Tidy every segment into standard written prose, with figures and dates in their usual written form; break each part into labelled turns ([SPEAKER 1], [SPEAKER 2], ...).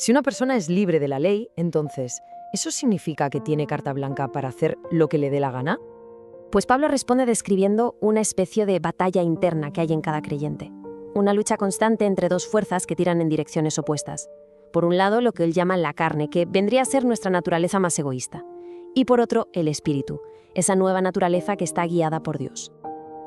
[SPEAKER 1] Si una persona es libre de la ley, entonces, ¿eso significa que tiene carta blanca para hacer lo que le dé la gana?
[SPEAKER 2] Pues Pablo responde describiendo una especie de batalla interna que hay en cada creyente. Una lucha constante entre dos fuerzas que tiran en direcciones opuestas. Por un lado, lo que él llama la carne, que vendría a ser nuestra naturaleza más egoísta. Y por otro, el espíritu, esa nueva naturaleza que está guiada por Dios.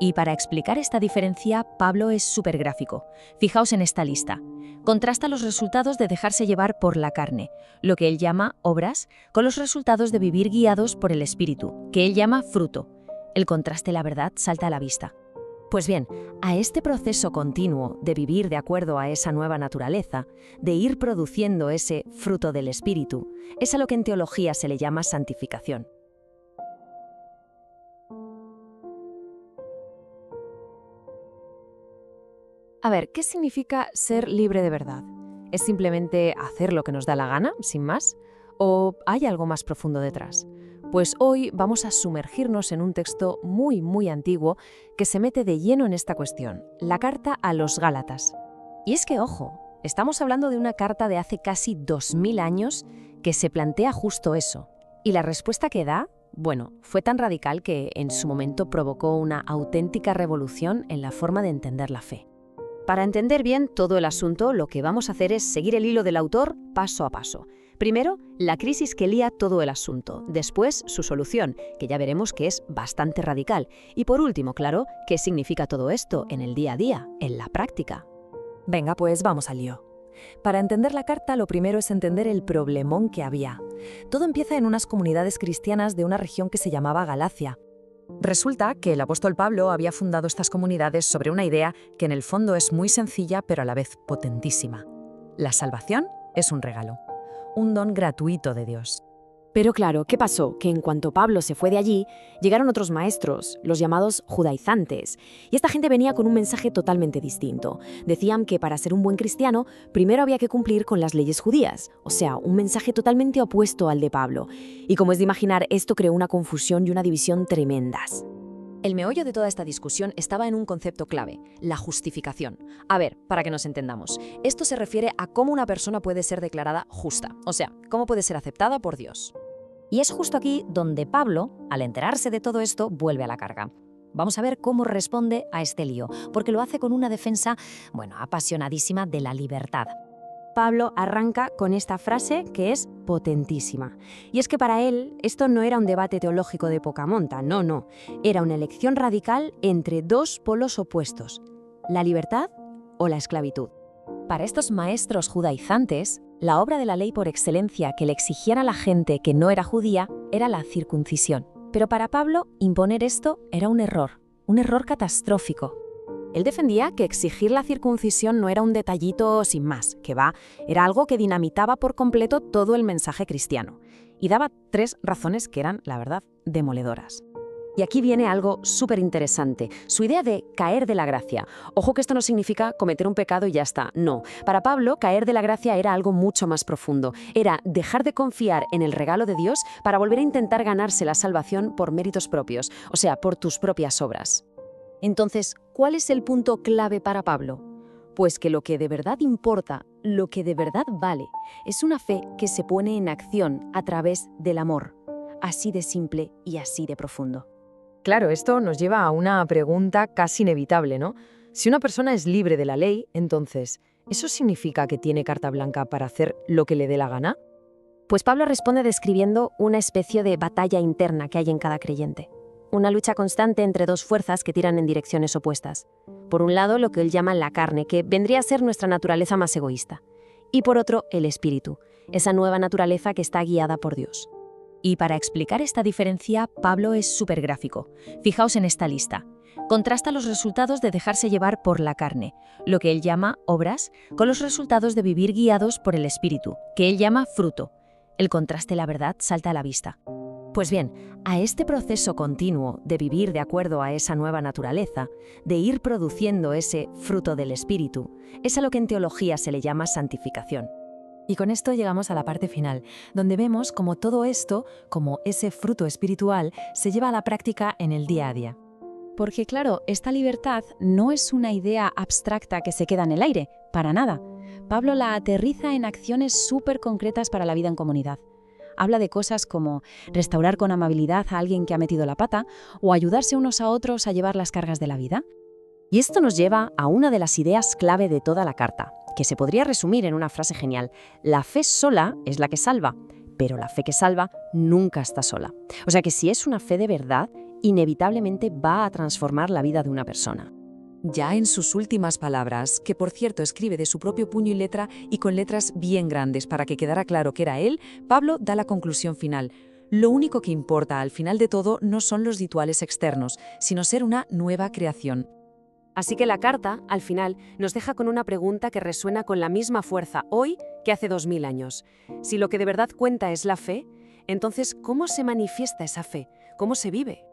[SPEAKER 3] Y para explicar esta diferencia, Pablo es súper gráfico. Fijaos en esta lista. Contrasta los resultados de dejarse llevar por la carne, lo que él llama obras, con los resultados de vivir guiados por el espíritu, que él llama fruto. El contraste, la verdad, salta a la vista. Pues bien, a este proceso continuo de vivir de acuerdo a esa nueva naturaleza, de ir produciendo ese fruto del espíritu, es a lo que en teología se le llama santificación.
[SPEAKER 1] A ver, ¿qué significa ser libre de verdad? ¿Es simplemente hacer lo que nos da la gana, sin más? ¿O hay algo más profundo detrás? Pues hoy vamos a sumergirnos en un texto muy antiguo que se mete de lleno en esta cuestión, la carta a los Gálatas. Y es que, ojo, estamos hablando de una carta de hace casi 2000 años que se plantea justo eso. Y la respuesta que da, bueno, fue tan radical que en su momento provocó una auténtica revolución en la forma de entender la fe. Para entender bien todo el asunto, lo que vamos a hacer es seguir el hilo del autor paso a paso. Primero, la crisis que lía todo el asunto. Después, su solución, que ya veremos que es bastante radical. Y por último, claro, ¿qué significa todo esto en el día a día, en la práctica?
[SPEAKER 4] Venga, pues vamos al lío. Para entender la carta, lo primero es entender el problemón que había. Todo empieza en unas comunidades cristianas de una región que se llamaba Galacia. Resulta que el apóstol Pablo había fundado estas comunidades sobre una idea que en el fondo es muy sencilla pero a la vez potentísima. La salvación es un regalo, un don gratuito de Dios.
[SPEAKER 2] Pero claro, ¿qué pasó? Que en cuanto Pablo se fue de allí, llegaron otros maestros, los llamados judaizantes. Y esta gente venía con un mensaje totalmente distinto. Decían que para ser un buen cristiano, primero había que cumplir con las leyes judías. O sea, un mensaje totalmente opuesto al de Pablo. Y como es de imaginar, esto creó una confusión y una división tremendas.
[SPEAKER 1] El meollo de toda esta discusión estaba en un concepto clave, la justificación. A ver, para que nos entendamos, esto se refiere a cómo una persona puede ser declarada justa, o sea, cómo puede ser aceptada por Dios.
[SPEAKER 3] Y es justo aquí donde Pablo, al enterarse de todo esto, vuelve a la carga. Vamos a ver cómo responde a este lío, porque lo hace con una defensa, apasionadísima de la libertad.
[SPEAKER 2] Pablo arranca con esta frase que es potentísima. Y es que para él esto no era un debate teológico de poca monta, no. Era una elección radical entre dos polos opuestos, la libertad o la esclavitud.
[SPEAKER 3] Para estos maestros judaizantes, la obra de la ley por excelencia que le exigían a la gente que no era judía era la circuncisión. Pero para Pablo, imponer esto era un error catastrófico.
[SPEAKER 2] Él defendía que exigir la circuncisión no era un detallito sin más, era algo que dinamitaba por completo todo el mensaje cristiano. Y daba 3 razones que eran, la verdad, demoledoras. Y aquí viene algo súper interesante, su idea de caer de la gracia. Ojo que esto no significa cometer un pecado y ya está, no. Para Pablo, caer de la gracia era algo mucho más profundo. Era dejar de confiar en el regalo de Dios para volver a intentar ganarse la salvación por méritos propios, o sea, por tus propias obras. Entonces, ¿cuál es el punto clave para Pablo? Pues que lo que de verdad importa, lo que de verdad vale, es una fe que se pone en acción a través del amor. Así de simple y así de profundo.
[SPEAKER 1] Claro, esto nos lleva a una pregunta casi inevitable, ¿no? Si una persona es libre de la ley, entonces, ¿eso significa que tiene carta blanca para hacer lo que le dé la gana?
[SPEAKER 2] Pues Pablo responde describiendo una especie de batalla interna que hay en cada creyente. Una lucha constante entre dos fuerzas que tiran en direcciones opuestas. Por un lado, lo que él llama la carne, que vendría a ser nuestra naturaleza más egoísta. Y por otro, el espíritu, esa nueva naturaleza que está guiada por Dios.
[SPEAKER 3] Y para explicar esta diferencia, Pablo es súper gráfico. Fijaos en esta lista. Contrasta los resultados de dejarse llevar por la carne, lo que él llama obras, con los resultados de vivir guiados por el espíritu, que él llama fruto. El contraste, la verdad, salta a la vista. Pues bien, a este proceso continuo de vivir de acuerdo a esa nueva naturaleza, de ir produciendo ese fruto del espíritu, es a lo que en teología se le llama santificación.
[SPEAKER 4] Y con esto llegamos a la parte final, donde vemos cómo todo esto, como ese fruto espiritual, se lleva a la práctica en el día a día.
[SPEAKER 5] Porque claro, esta libertad no es una idea abstracta que se queda en el aire, para nada.
[SPEAKER 3] Pablo la aterriza en acciones súper concretas para la vida en comunidad. Habla de cosas como restaurar con amabilidad a alguien que ha metido la pata o ayudarse unos a otros a llevar las cargas de la vida.
[SPEAKER 2] Y esto nos lleva a una de las ideas clave de toda la carta, que se podría resumir en una frase genial. La fe sola es la que salva, pero la fe que salva nunca está sola. O sea que si es una fe de verdad, inevitablemente va a transformar la vida de una persona.
[SPEAKER 4] Ya en sus últimas palabras, que por cierto escribe de su propio puño y letra y con letras bien grandes para que quedara claro que era él, Pablo da la conclusión final. Lo único que importa al final de todo no son los rituales externos, sino ser una nueva creación.
[SPEAKER 2] Así que la carta, al final, nos deja con una pregunta que resuena con la misma fuerza hoy que hace 2000 años. Si lo que de verdad cuenta es la fe, entonces, ¿cómo se manifiesta esa fe? ¿Cómo se vive?